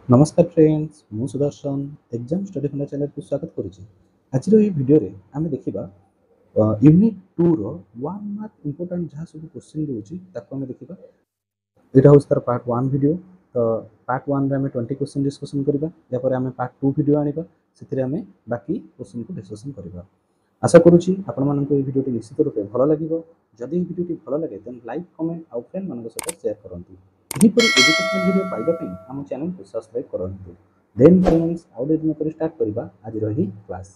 नमस्कार फ्रेंड्स मु Sudarshan exam study फंडा चैनल को स्वागत करुच्ची। आज भिडियो रे आम देखा यूनिट 2 रो 1 मार्क इंपोर्टेंट जहाँ सब क्वेश्चन रोचे आम देखा यहाँ हूँ तार पार्ट 1 वीडियो। तो पार्ट 1 रे आम 20 क्वेश्चन डिस्कसन करबा यापर आम पार्ट 2 वीडियो आनिबा से बाकी क्वेश्चन को डिस्कसन करबा। आशा करुच्ची आपण मानक ये वीडियो निश्चित रूपे भल लगे। जदि वीडियो भल लगे देन लाइक कमेंट आउ फ्रेंड मान सहित शेयर करंतु। एहीपरि एजुकेशनल वीडियो पाइबा पई हम चैनल को सब्सक्राइब करंतु। देन फ्रेंड्स आउ डेट में स्टार्ट करबा आज रही क्लास।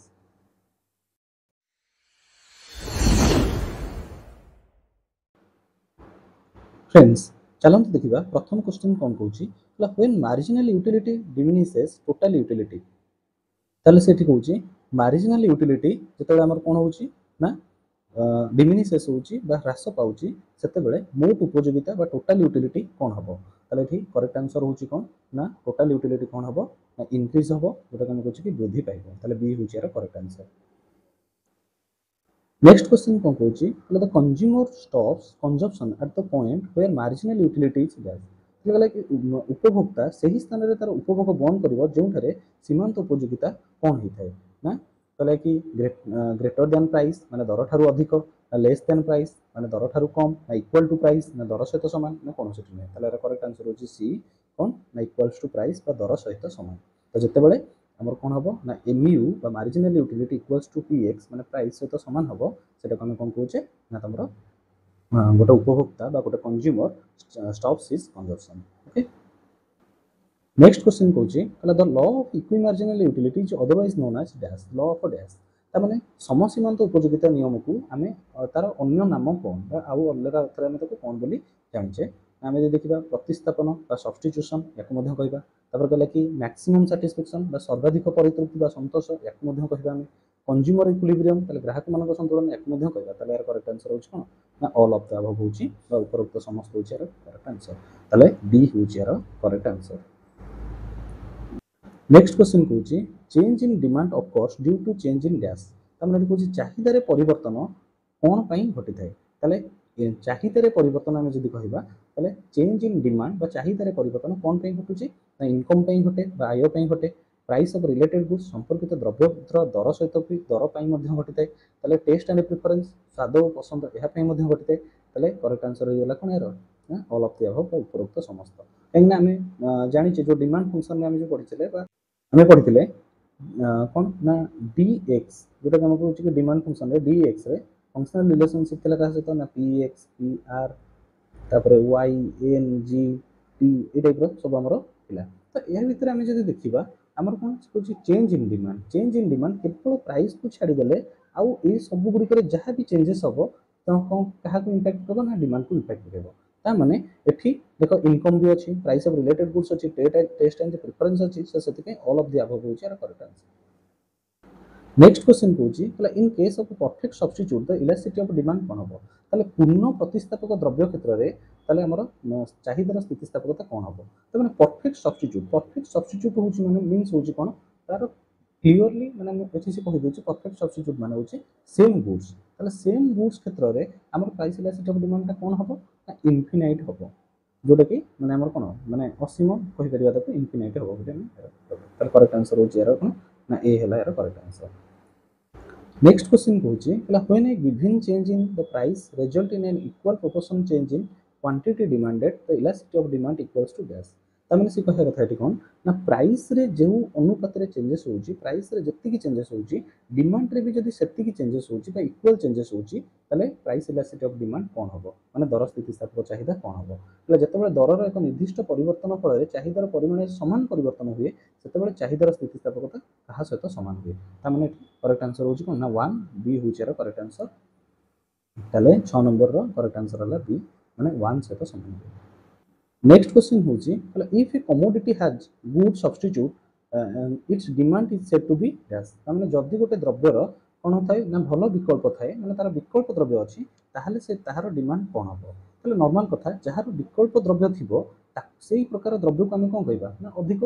फ्रेंड्स चलते देखा प्रथम क्वेश्चन कौन कहूँ when marginal utility diminishes total utility. ताले से कहूँ मार्जिनल यूटिलिटी जो आम कौन हो डिमिनिशेस होची ह्रास पाउची सेतेबेले मोट उपयोगिता बा टोटल यूटिलिटी कौन हम। ताले एठी करेक्ट आंसर होची कौन ना टोटल यूटिलिटी कौन हम ना इंक्रीज हम जोटा हम कहूँ कि वृद्धि पाइब। ताले बी होची यार करेक्ट आंसर। नेक्स्ट क्वेश्चन कौन कहूँ the consumer stops consumption at the point where marginal utility is less. कि उपभोक्ता से ही स्थान में तार उपभोग बंद कर जो सीमांत उपयोगिता कौन होता है ना कहला कि ग्रेटर देन प्राइस माने दर ठारू अधिक लेस देन प्राइस माने दर ठारू कम ना इक्वल टू प्राइस ना दर सहित समान ना कौन से नहीं। करेक्ट आंसर होची सी कौन ना इक्वल्स टू प्राइस बा दर सहित समान। तो जितेबाला आमर कौन हम ना एमयू बा marginal utility equals to PX माने प्राइस सहित समान हम से आम कौन कहे ना तुम गोटे उपभोक्ता बा गोटे consumer stops his consumption. Okay next question कहूँ the law of equi marginal utility is otherwise known as dash law of dash. तार समसीमांत उपयोगिता नियम को आम तार अन्य नाम कौन आउ अलग अर्थर कौन बोली जाचे आम जो देखा प्रतिस्थापन सब्स्टिट्यूशन या कहला कि मैक्सिमम सैटिस्फैक्शन सर्वाधिक परितृप्ति संतोष या कहवा कंज्यूमर इक्विलिब्रियम ग्राहक मान संतुलन या कहवा। करेक्ट आंसर हो कौन ना ऑल ऑफ द अबव होची उपरोक्त समस्त होची यार करेक्ट आंसर। ताले डी होची यार करेक्ट आंसर। नेक्स्ट क्वेश्चन कहूँ change in demand of cost due to change in dash. तमें कहूँ चाहिदार परिवर्तन कौन घटी थाए चाहिदार परिवर्तन आम जब कह चेंज इन डिमांड चाहिदार परिवर्तन कौन घटुचे इनकम घटे आय घटे प्राइस ऑफ रिलेटेड गुड्स संपर्कित द्रव्यपत्र दर सहित भी दर घटी थाए टेस्ट एंड प्रिफरेंस स्वाद और पसंद यहाँ घटी थाए। करेक्ट आंसर होगा कौन यार ऑल ऑफ द अबव उपरोक्त समस्त। कहीं आम जानी जो डिमांड फंक्शन में आम जो पढ़ी आम पढ़ी कौन ना डी एक्स जोटा आम कहूँ कि demand function D X ray functional relationship था क्या सहित ना पी एक्स पी आर तापर वाई एन जी टी ये टाइप सब आमर था। तो यह भितर आम जो देखा आमर कौन कह चेंज इन डिमांड केवल प्राइस को छाड़देले आउ ये सब गुड़िक जहाँ भी चेंजेस हम तो कौन क्या इम्पैक्ट कर ना डिमांड को इम्पैक्ट कर ताने एठी देखो इनकम भी अच्छी प्राइस ऑफ रिलेटेड गुड्स अच्छी टेस्ट एंड प्रेफरेंस अच्छी से ऑल ऑफ द अबव होची यार करेक्ट आंसर। नेक्स्ट क्वेश्चन कहूँ in case of perfect substitute the elasticity of demand कौन हम ताले पूर्ण प्रतिस्थापक द्रव्य क्षेत्र में ताले हमर चाहिदार स्थितिस्थापकता कौन हम। तो मैंने परफेक्ट सब्स्टिट्यूट होची माने मींस होची कौन तार क्लियरली मैंने एठी से कहि दोची परफेक्ट सब्स्टिट्यूट माने होची सेम गुड्स ताले सेम गुड्स क्षेत्र में हमर प्राइस इलास्टिसिटी ऑफ डिमांड कौन हम ना इनफिनाइट हम जोटा कि माने हमर कौन माने असीम कहि परिबा ताको इनफिनाइट हम ताले करेक्ट आंसर होची यार कौन ना ए हला यार करेक्ट आंसर। नेक्स्ट क्वेश्चन कहूँ when a given change in the price result in an equal proportion change in quantity demanded the elasticity of demand equals to dash. तमें सी कह कथा कौन ना प्राइस रे जो अनुपात रे चेंजेस होची प्राइस रे जत्ती चेंजेस होची डिमांड रे भी जदी सेत्ती चेंजेस होची बा इक्वल चेंजेस होची ताले प्राइस इलास्टिसिटी ऑफ डिमांड कौन हम माने दर स्थितिस्थापक चाहिदा कौन हम। ताले जतेबेले दरर एक निर्दिष्ट परिवर्तन फल चाहिदार परिमाण समान परिवर्तन हुए सेतेबेले चाहिदार स्थितिस्थापकता कहा सहित समान हुए तामाने करेक्ट आंसर होची कौन ना 1 बी होची यार करेक्ट आंसर। ताले 6 नंबर रो करेक्ट आंसर हला बी माने 1 सहित समान हुए। नेक्स्ट क्वेश्चन होची if a commodity has good substitute its demand is said to be dash. तामाने जदी गोटे द्रव्यर कौन थाए ना भल विकल्प थाए माने तार विकल्प द्रव्य अछि ताहले से ताहार डिमांड कौन हम। ताले नॉर्मल कथा जहार विकल्प द्रव्य थिबो सेही प्रकार द्रव्य को आम कौन कहबा ना अधिक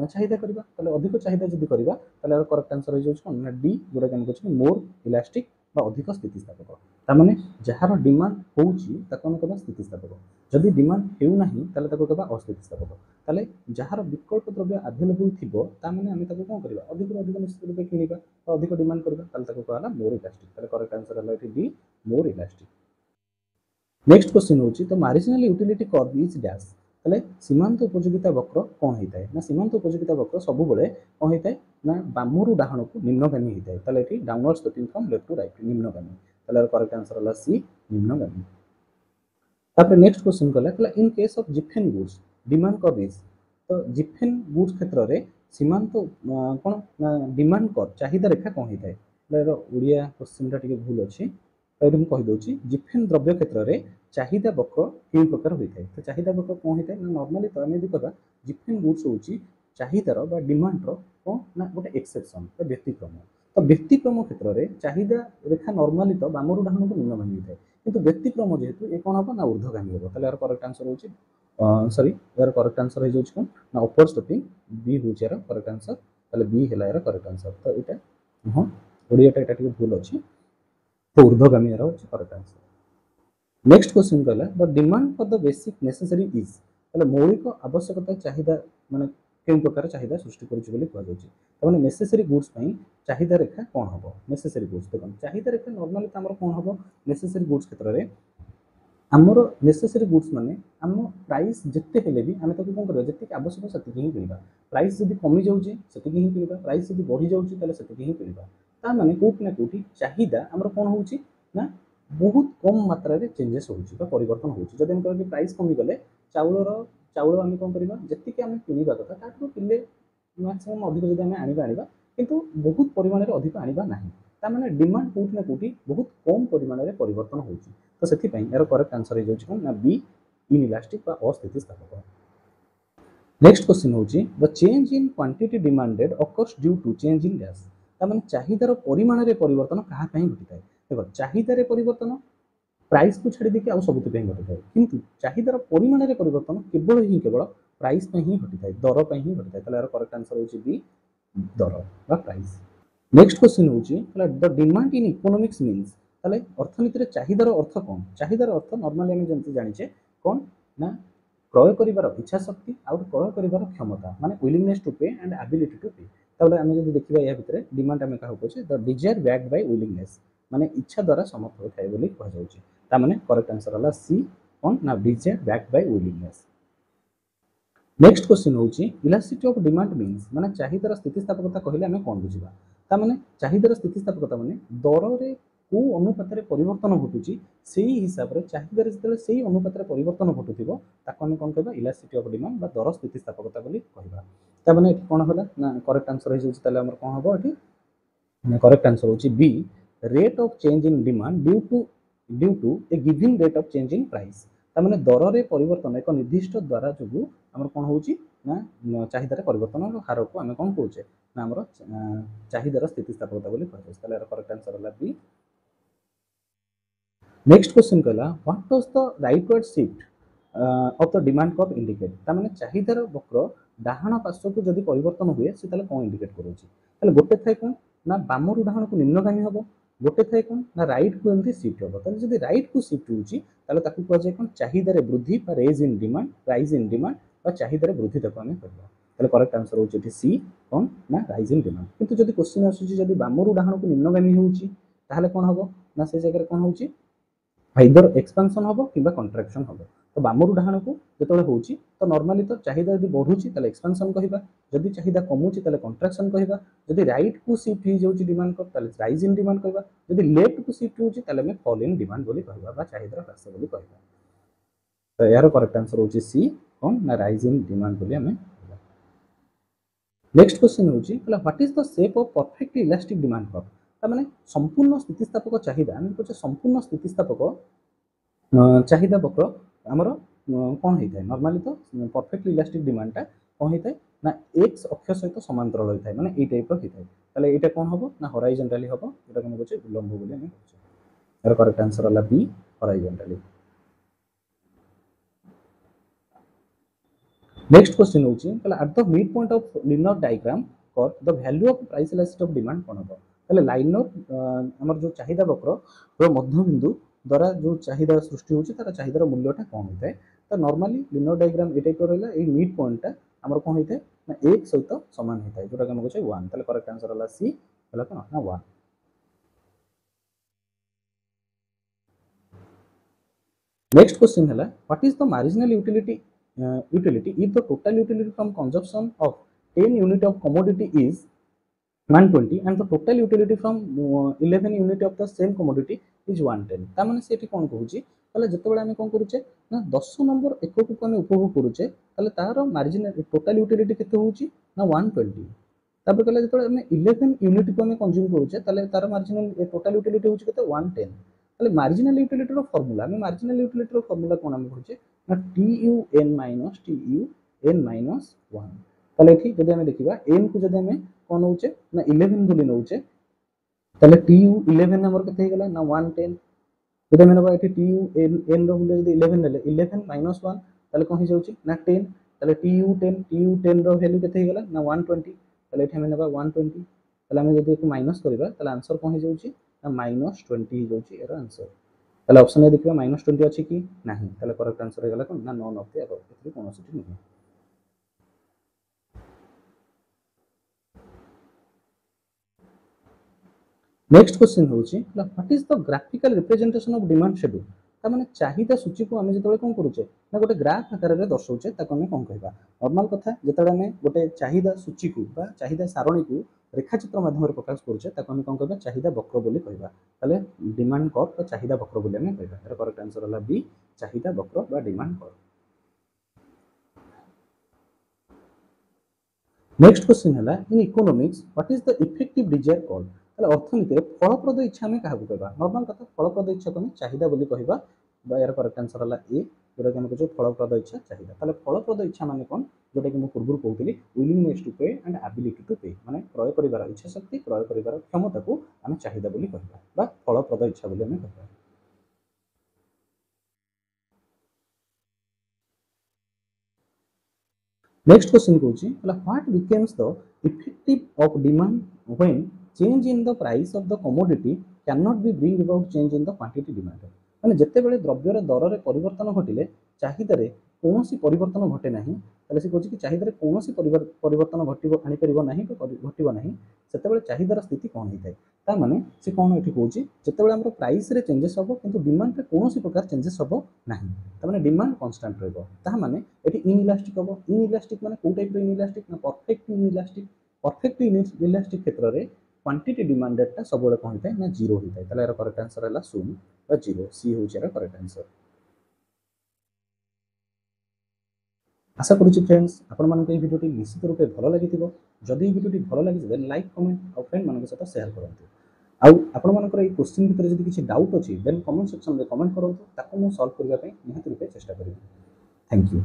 चाहिदा करबा ताले अधिक चाहिदा जदी करबा ताले करेक्ट आंसर हो जाउछ कौन ना डी जोटा कि हम कहछ मोर इलास्टिक বা ଅଧିକ ସ୍ଥିତିସ୍ଥାପକ। ତାମାନେ ଯାହାର ଡିମାଣ୍ଡ ହେଉଛି ତାକୁ ଆମେ କହିବା ସ୍ଥିତିସ୍ଥାପକ, ଯଦି ଡିମାଣ୍ଡ ହେଉନାହିଁ ତାହେଲେ ତାକୁ କହିବା ଅସ୍ଥିତିସ୍ଥାପକ। ତାହେଲେ ଯାହାର ବିକଳ୍ପ ଦ୍ରବ୍ୟ ଆଭେଲେବୁଲ୍ ଥିବ ତାମାନେ ଆମେ ତାକୁ କ'ଣ କରିବା, ଅଧିକରୁ ଅଧିକ ନିଶ୍ଚିତ ରୂପେ କିଣିବା ବା ଅଧିକ ଡିମାଣ୍ଡ କରିବା, ତାହେଲେ ତାକୁ କୁହାଗଲା ମୋର୍ ଇଲାଷ୍ଟିକ୍। ତାହେଲେ କରେକ୍ଟ ଆନ୍ସର ହେଲା ଏଠି ଡି, ମୋର୍ ଇଲାଷ୍ଟିକ୍। ନେକ୍ସଟ କ୍ୱେଶ୍ଚିନ୍ ହେଉଛି ତ marginal utility curve is dash. ତାହେଲେ ସୀମାନ୍ତ ଉପଯୋଗିତା ବକ୍ର କ'ଣ ହେଇଥାଏ ନା ସୀମାନ୍ତ ଉପଯୋଗିତା ବକ୍ର ସବୁବେଳେ କ'ଣ ହେଇଥାଏ ନା ବାମରୁ ଡାହାଣକୁ ନିମ୍ନଗାମୀ ହେଇଥାଏ। ତାହେଲେ ଏଠି downward sloping from left to right, ନିମ୍ନଗାମୀ। ତାହେଲେ କରେକ୍ଟ ଆନ୍ସର ହେଲା ସି, ନିମ୍ନଗାମୀ। ତାପରେ ନେକ୍ସଟ କ୍ୱେଶ୍ଚିନ୍ କଲା in case of Giffen goods demand curve is. ତ ଜିଫେନ୍ ଗୁଡ୍ସ କ୍ଷେତ୍ରରେ ସୀମାନ୍ତ କ'ଣ ନା ଡିମାଣ୍ଡ କର୍ଭ ଚାହିଦା ରେଖା କ'ଣ ହେଇଥାଏ। ଏହାର ଓଡ଼ିଆ କ୍ୱେଶ୍ଚିନ୍ଟା ଟିକେ ଭୁଲ ଅଛି, ତ ଏଠି ମୁଁ କହିଦେଉଛି ଜିଫେନ୍ ଦ୍ରବ୍ୟ କ୍ଷେତ୍ରରେ ଚାହିଦା ବକ୍ର କେଉଁ ପ୍ରକାର ହୋଇଥାଏ। ତ ଚାହିଦା ବକ୍ର କ'ଣ ହେଇଥାଏ ନା ନର୍ମାଲି ତ ଆମେ ଯଦି କହିବା ଜିଫେନ୍ ଗୁଡ୍ସ ହେଉଛି ଚାହିଦାର ବା ଡିମାଣ୍ଡର କ'ଣ ନା ଗୋଟେ ଏକ୍ସେପସନ୍ ବା ବ୍ୟତିକ୍ରମ। ତ ବ୍ୟତିକ୍ରମ କ୍ଷେତ୍ରରେ ଚାହିଦା ରେଖା ନର୍ମାଲି ତ ବାମରୁ ଡାହାଣକୁ ନିମ୍ନଗାମୀ ହେଇଥାଏ, କିନ୍ତୁ ବ୍ୟତିକ୍ରମ ଯେହେତୁ ଏ କ'ଣ ହେବ ନା ଉର୍ଦ୍ଧ୍ୱଗାମୀ ହେବ। ତାହେଲେ ଏହାର କରେକ୍ଟ ଆନ୍ସର ହେଉଛି ଏହାର କରେକ୍ଟ ଆନ୍ସର ହେଇଯାଉଛି କ'ଣ ନା ଅପର ସ୍ଲୋପିଂ, ବି ହେଉଛି ଏହାର କରେକ୍ଟ ଆନ୍ସର। ତାହେଲେ ବି ହେଲା ଏହାର କରେକ୍ଟ ଆନ୍ସର। ତ ଏଇଟା ହଁ ଓଡ଼ିଆଟା ଏଇଟା ଟିକେ ଭୁଲ ଅଛି, ତ ଉର୍ଦ୍ଧ୍ୱଗାମୀ ଏହାର ହେଉଛି କରେକ୍ଟ ଆନ୍ସର। ନେକ୍ସଟ କ୍ୱେଶ୍ଚିନ୍ କହିଲା the demand for the basic necessary is. ତାହେଲେ ମୌଳିକ ଆବଶ୍ୟକତା ଚାହିଦା ମାନେ କେଉଁ ପ୍ରକାର ଚାହିଦା ସୃଷ୍ଟି କରୁଛି ବୋଲି କୁହାଯାଉଛି। ତାମାନେ ନେସେସରି ଗୁଡ୍ସ ପାଇଁ ଚାହିଦା ରେଖା କ'ଣ ହେବ। ନେସେସରି ଗୁଡ୍ସ ଦେଖନ୍ତୁ ଚାହିଦା ରେଖା ନର୍ମାଲି ତ ଆମର କ'ଣ ହେବ ନେସେସରି ଗୁଡ୍ସ କ୍ଷେତ୍ରରେ ଆମର ନେସେସରି ଗୁଡ୍ସ ମାନେ ଆମ ପ୍ରାଇସ୍ ଯେତେ ହେଲେ ବି ଆମେ ତାକୁ କ'ଣ କରିବା ଯେତିକି ଆବଶ୍ୟକ ସେତିକି ହିଁ କିଣିବା। ପ୍ରାଇସ୍ ଯଦି କମିଯାଉଛି ସେତିକି ହିଁ କିଣିବା, ପ୍ରାଇସ୍ ଯଦି ବଢ଼ିଯାଉଛି ତାହେଲେ ସେତିକି ହିଁ କିଣିବା। ତା ମାନେ କେଉଁଠି ନା କେଉଁଠି ଚାହିଦା ଆମର କ'ଣ ହେଉଛି ନା ବହୁତ କମ୍ ମାତ୍ରାରେ ଚେଞ୍ଜେସ୍ ହେଉଛି ବା ପରିବର୍ତ୍ତନ ହେଉଛି। ଯଦି ଆମେ କହିବା ପ୍ରାଇସ୍ କମିଗଲେ ଚାଉଳ ଆମେ କ'ଣ କରିବା ଯେତିକି ଆମେ କିଣିବା କଥା ତାଠୁ କିଲେ ମ୍ୟାକ୍ସିମମ୍ ଅଧିକ ଯଦି ଆମେ ଆଣିବା କିନ୍ତୁ ବହୁତ ପରିମାଣରେ ଅଧିକ ଆଣିବା ନାହିଁ। ତାମାନେ ଡିମାଣ୍ଡ କେଉଁଠି ନା କେଉଁଠି ବହୁତ କମ୍ ପରିମାଣରେ ପରିବର୍ତ୍ତନ ହେଉଛି। ତ ସେଥିପାଇଁ ଏହାର କରେକ୍ଟ ଆନ୍ସର ହେଇଯାଉଛି କ'ଣ ନା ବି, ଇନ୍ଇଲାଷ୍ଟିକ୍ ବା ଅସ୍ଥିତିସ୍ଥାପକ। ନେକ୍ସଟ କ୍ୱେଶ୍ଚିନ୍ ହେଉଛି the change in quantity demanded occurs due to change in dash. ତାମାନେ ଚାହିଦାର ପରିମାଣରେ ପରିବର୍ତ୍ତନ କାହା ପାଇଁ ଘଟିଥାଏ। ଦେଖ ଚାହିଦାରେ ପରିବର୍ତ୍ତନ ପ୍ରାଇସ୍କୁ ଛାଡ଼ି ଦେଇକି ଆଉ ସବୁଥିପାଇଁ ଘଟିଥାଏ, କିନ୍ତୁ ଚାହିଦାର ପରିମାଣରେ ପରିବର୍ତ୍ତନ କେବଳ ପ୍ରାଇସ୍ ପାଇଁ ହିଁ ଘଟିଥାଏ, ଦର ପାଇଁ ହିଁ ଘଟିଥାଏ। ତାହେଲେ ଏହାର କରେକ୍ଟ ଆନ୍ସର ହେଉଛି ବି, ଦର ବା ପ୍ରାଇସ୍। ନେକ୍ସଟ କ୍ୱେଶ୍ଚିନ୍ ହେଉଛି ଦ ଡିମାଣ୍ଡ ଇନ୍ ଇକୋନୋମିକ୍ସ ମିନ୍ସ। ତାହେଲେ ଅର୍ଥନୀତିରେ ଚାହିଦାର ଅର୍ଥ କ'ଣ। ଚାହିଦାର ଅର୍ଥ ନର୍ମାଲି ଆମେ ଯେମିତି ଜାଣିଛେ କ'ଣ ନା କ୍ରୟ କରିବାର ଇଚ୍ଛା ଶକ୍ତି ଆଉ କ୍ରୟ କରିବାର କ୍ଷମତା ମାନେ willingness to pay and ability to pay. ତାହେଲେ ଆମେ ଯଦି ଦେଖିବା ଏହା ଭିତରେ ଡିମାଣ୍ଡ ଆମେ କାହାକୁ କହୁଛେ ଦ ଡିଜାୟାର ବ୍ୟାକ୍ଡ ବାଇ ୱିଲିଂନେସ୍, ମାନେ ଇଚ୍ଛା ଦ୍ୱାରା ସମର୍ଥ ହୋଇଥାଏ ବୋଲି କୁହାଯାଉଛି। ତାମାନେ କରେକ୍ଟ ଆନ୍ସର ହେଲା ସି, କ'ଣ ନା ଡିଜାୟାର ବ୍ୟାକ୍ଡ ବାଇ ୱିଲିଂନେସ୍। ନେକ୍ସଟ କ୍ୱେଶ୍ଚିନ୍ ହେଉଛି ଇଲାଷ୍ଟିସିଟି ଅଫ୍ ଡିମାଣ୍ଡ ମିନ୍ସ ମାନେ ଚାହିଦାର ସ୍ଥିତିସ୍ଥାପକତା କହିଲେ ଆମେ କ'ଣ ବୁଝିବା। ତାମାନେ ଚାହିଦାର ସ୍ଥିତିସ୍ଥାପକତା ମାନେ ଦରରେ କେଉଁ ଅନୁପାତରେ ପରିବର୍ତ୍ତନ ଘଟୁଛି ସେଇ ହିସାବରେ ଚାହିଦାରେ ଯେତେବେଳେ ସେଇ ଅନୁପାତରେ ପରିବର୍ତ୍ତନ ଘଟୁଥିବ ତାକୁ ଆମେ କ'ଣ କହିବା ଇଲାଷ୍ଟିସିଟି ଅଫ୍ ଡିମାଣ୍ଡ ବା ଦର ସ୍ଥିତିସ୍ଥାପକତା ବୋଲି କହିବା। ତାମାନେ ଏଠି କ'ଣ ହେଲା ନା କରେକ୍ଟ ଆନ୍ସର ହେଇଯାଉଛି ତାହେଲେ ଆମର କ'ଣ ହେବ ଏଠି କରେକ୍ଟ ଆନ୍ସର ହେଉଛି B, rate of change in demand due to a given rate of change in price. ତାମାନେ ଦରରେ ପରିବର୍ତ୍ତନ ଏକ ନିର୍ଦ୍ଦିଷ୍ଟ ଦ୍ୱାରା ଯୋଗୁଁ ଆମର କ'ଣ ହେଉଛି ନା ଚାହିଦାରେ ପରିବର୍ତ୍ତନର ହାରକୁ ଆମେ କ'ଣ କହୁଛେ ନା ଆମର ଚାହିଦାର ସ୍ଥିତିସ୍ଥାପକତା ବୋଲି କୁହାଯାଉଛି। ତାହେଲେ ଏହାର କରେକ୍ଟ ଆନ୍ସର ହେଲା ବି। ନେକ୍ସଟ କ୍ୱେଶ୍ଚିନ୍ କହିଲା what does the rightward shift of the demand curve indicate. ତାମାନେ ଚାହିଦାର ବକ୍ର ଡାହାଣ ପାର୍ଶ୍ୱକୁ ଯଦି ପରିବର୍ତ୍ତନ ହୁଏ ସେ ତାହେଲେ କ'ଣ ଇଣ୍ଡିକେଟ୍ କରୁଛି। ତାହେଲେ ଗୋଟେ ଥାଏ କ'ଣ ନା ବାମରୁ ଡାହାଣକୁ ନିମ୍ନଗାମୀ ହେବ, ଗୋଟେ ଥାଏ କ'ଣ ନା ରାଇଟ୍କୁ ଏମିତି ସିଫ୍ଟ ହେବ। ତାହେଲେ ଯଦି ରାଇଟ୍କୁ ସିଫ୍ଟ ହେଉଛି ତାହେଲେ ତାକୁ କୁହାଯାଏ କ'ଣ ଚାହିଦାରେ ବୃଦ୍ଧି ବା ରାଇଜ୍ ଇନ୍ ଡିମାଣ୍ଡ ବା ଚାହିଦାରେ ବୃଦ୍ଧି ତାକୁ ଆମେ କରିବା। ତାହେଲେ କରେକ୍ଟ ଆନ୍ସର ହେଉଛି ଏଠି ସି, କ'ଣ ନା ରାଇଜ୍ ଇନ୍ ଡିମାଣ୍ଡ। କିନ୍ତୁ ଯଦି କ୍ୱେଶ୍ଚିନ୍ ଆସୁଛି ଯଦି ବାମରୁ ଡାହାଣକୁ ନିମ୍ନଗାମୀ ହେଉଛି ତାହେଲେ କ'ଣ ହେବ ନା ସେ ଜାଗାରେ କ'ଣ ହେଉଛି ଆଇଦର ଏକ୍ସପାନ୍ସନ୍ ହେବ କିମ୍ବା କଣ୍ଟ୍ରାକ୍ସନ୍ ହେବ। ତ ବାମରୁ ଡାହାଣକୁ ଯେତେବେଳେ ହେଉଛି ତ ନର୍ମାଲି ତ ଚାହିଦା ଯଦି ବଢ଼ୁଛି ତାହେଲେ ଏକ୍ସପାନ୍ସନ୍ କହିବା, ଯଦି ଚାହିଦା କମୁଛି ତାହେଲେ କଣ୍ଟ୍ରାକ୍ସନ୍ କହିବା, ଯଦି ରାଇଟ୍କୁ ସିଫ୍ଟ ହେଇଯାଉଛି ଡିମାଣ୍ଡ କର୍ଭ ତାହେଲେ ରାଇଜ୍ ଇନ୍ ଡିମାଣ୍ଡ କହିବା, ଯଦି ଲେଫ୍ଟକୁ ସିଫ୍ଟ ହେଉଛି ତାହେଲେ ଆମେ ଫଲ୍ ଇନ୍ ଡିମାଣ୍ଡ ବୋଲି କହିବା ବା ଚାହିଦାର ହ୍ରାସ ବୋଲି କହିବା। ତ ଏହାର କରେକ୍ଟ ଆନ୍ସର ହେଉଛି ସି, କ'ଣ ନା ରାଇଜ୍ ଇନ୍ ଡିମାଣ୍ଡ ବୋଲି ଆମେ କହିବା। ନେକ୍ସଟ କ୍ୱେଶ୍ଚିନ୍ ହେଉଛି what is the shape of perfect elastic demand curve. ତାମାନେ ସମ୍ପୂର୍ଣ୍ଣ ସ୍ଥିତିସ୍ଥାପକ ଚାହିଦା ଆମେ କହୁଛେ ସମ୍ପୂର୍ଣ୍ଣ ସ୍ଥିତିସ୍ଥାପକ ଚାହିଦା ବକ୍ର ଆମର କ'ଣ ହେଇଥାଏ ନର୍ମାଲି ତ ପରଫେକ୍ଟ ଇଲାଷ୍ଟିକ୍ ଡିମାଣ୍ଡଟା କ'ଣ ହେଇଥାଏ ନା ଏକ୍ସ ଅକ୍ଷ ସହିତ ସମାନ୍ତରାଳ ହୋଇଥାଏ, ମାନେ ଏଇ ଟାଇପ୍ର ହେଇଥାଏ। ତାହେଲେ ଏଇଟା କ'ଣ ହେବ ନା ହରାଇଜଣ୍ଟାଲି ହେବ, ଯେଉଁଟାକୁ ଆମେ କହୁଛେ ଉଲମ୍ବ ବୋଲି ଆମେ କହୁଛେ। ଏହାର କରେକ୍ଟ ଆନ୍ସର ହେଲା ବି, ହରାଇଜଣ୍ଟାଲି। ନେକ୍ସଟ କ୍ୱେଶ୍ଚିନ୍ ହେଉଛି ତାହେଲେ at the mid point of linear diagram curve the value of price elasticity of demand କ'ଣ ହେବ। তাহলে লাইনর আমার जो चाहिदा वक्र मध्यबिंदु द्वारा जो चाहिदा सृष्टि होची तार चाहिदार मूल्यटा कौन होता है तो normally linear diagram A type रहला ए मिड पॉइंटटा हमर कोन होइते ना 1 सहित समान होता है जोटा हम कहै 1 ताले करेक्ट आंसर होला सी होला कोन ना 1। नेक्स्ट क्वेश्चन है what is the marginal utility if the total utility from consumption of 10 unit of commodity is 120 and the total utility from 11 unit of the same commodity is 110 ता माने सेठी कोन कहूची ताले जतबेले हम कोन करूचे ना 10 नंबर एकक को हम उपभोग करूचे ताले तार मार्जिनल टोटल यूटिलिटी केते होची ना 120 तापर कहले जतबेले हम 11 यूनिट को हम कंज्यूम करूचे ताले तार मार्जिनल टोटल यूटिलिटी होची केते 110 ताले मार्जिनल यूटिलिटी रो फार्मूला हम मार्जिनल यूटिलिटी रो फार्मूला कोन हम करूचे ना TUN माइनस 1 ताले एठी जदि हम देखिबा n को जदि हम कोन होचे ना 11 बोली नउचे ताले TU11 हमर केते गेला ना 110 जदि हम नबा एठी TUN रो मूल्य जदि 11 लेले 11 माइनस 1 ताले कोन हो जाउची ना 10 ताले TU10 रो वैल्यू केते गेला ना 120 ताले एठी हम नबा 120 ताले हम जदि माइनस करबा ताले आंसर कोन हो जाउची ना -20 हो जाउची एरो आंसर ताले ऑप्शन ए देखिबा -20 अछि कि नाही ताले करेक्ट आंसर हे गेला कोन ना नॉन ऑफ द अबव एथि कोनोसिटी नहीं। नेक्स्ट क्वेश्चन होची what is the graphical representation of demand schedule ता माने चाहिदा सूची को हम जतबे कोन करूचे ना गोटे ग्राफ आकार रे दर्शाउचे ताको हम कोन कहबा नॉर्मल कथा जतबे हम गोटे चाहिदा सूची को बा चाहिदा सारणी को रेखाचित्र माध्यम रे प्रकाश करूचे ताको हम कोन कहबा चाहिदा वक्र बोली कहबा ताले डिमांड कर्व बा चाहिदा वक्र बोली हम कहबा एरा करेक्ट आंसर होला बी चाहिदा वक्र बा डिमांड कर्व। नेक्स्ट क्वेश्चन है in economics what is the effective desire called ताले अर्थनीति रे फलप्रद इच्छा हमें काहा कहबा नॉर्मल कथा फलप्रद इच्छा को हम चाहिदा बोली कहबा बा यार करेक्ट आंसर होला ए जोटा कि हम कहू फलप्रद इच्छा चाहिदा ताले फलप्रद इच्छा माने कोन जोटा कि हम पूर्व कहउतली विलिंगनेस टू पे एंड एबिलिटी टू पे माने क्रय करिवार इच्छा शक्ति क्रय करिवार क्षमता को हम चाहिदा बोली कहबा बा फलप्रद इच्छा बोली हम कहबा। नेक्स्ट क्वेश्चन कहूची what becomes the effective of demand when change in the price of the commodity can not be bring about change in the quantity demand माने जत्ते बेले द्रव्यर दर रे परिवर्तन घटिले चाहिदा रे कोनोसी परिवर्तन घटे नाही ताले से कहूची कि चाहिदा रे कोनोसी परिवर्तन घटिबो आनी परिबो नाही तो घटिबो नाही सेते बेले चाहिदार स्थिति कोन होइतै ता माने से कोन एठी कहूची जत्ते बेले हमर प्राइस रे चेंजेस होबो किंतु डिमांड रे कोनोसी प्रकार चेंजेस होबो नाही ता माने डिमांड कांस्टेंट रहबो ता माने एठी इनइलास्टिक होबो इनइलास्टिक माने को टाइप रो इनइलास्टिक ना परफेक्ट इनइलास्टिक क्षेत्र रे क्वांटिटी डिमांडेड ता सब बेले कोन होइतै ना जीरो होइतै ताले एरा करेक्ट आंसर हला 0 बा 0 सी होउची एरा करेक्ट आंसर। आशा करूची फ्रेंड्स आपण मान को वीडियो निश्चित रूप भल लगी जदि वीडियो भल लगी लाइक कमेंट और फ्रेंड मान सहित शेयर करते आउ आपण मान क्वेश्चन भितर जदि किसी डाउट अच्छी देन कमेंट सेक्शन में कमेंट करूँ ताको मु सॉल्व करने निहाती रूपे चेष्टा करी। Thank you.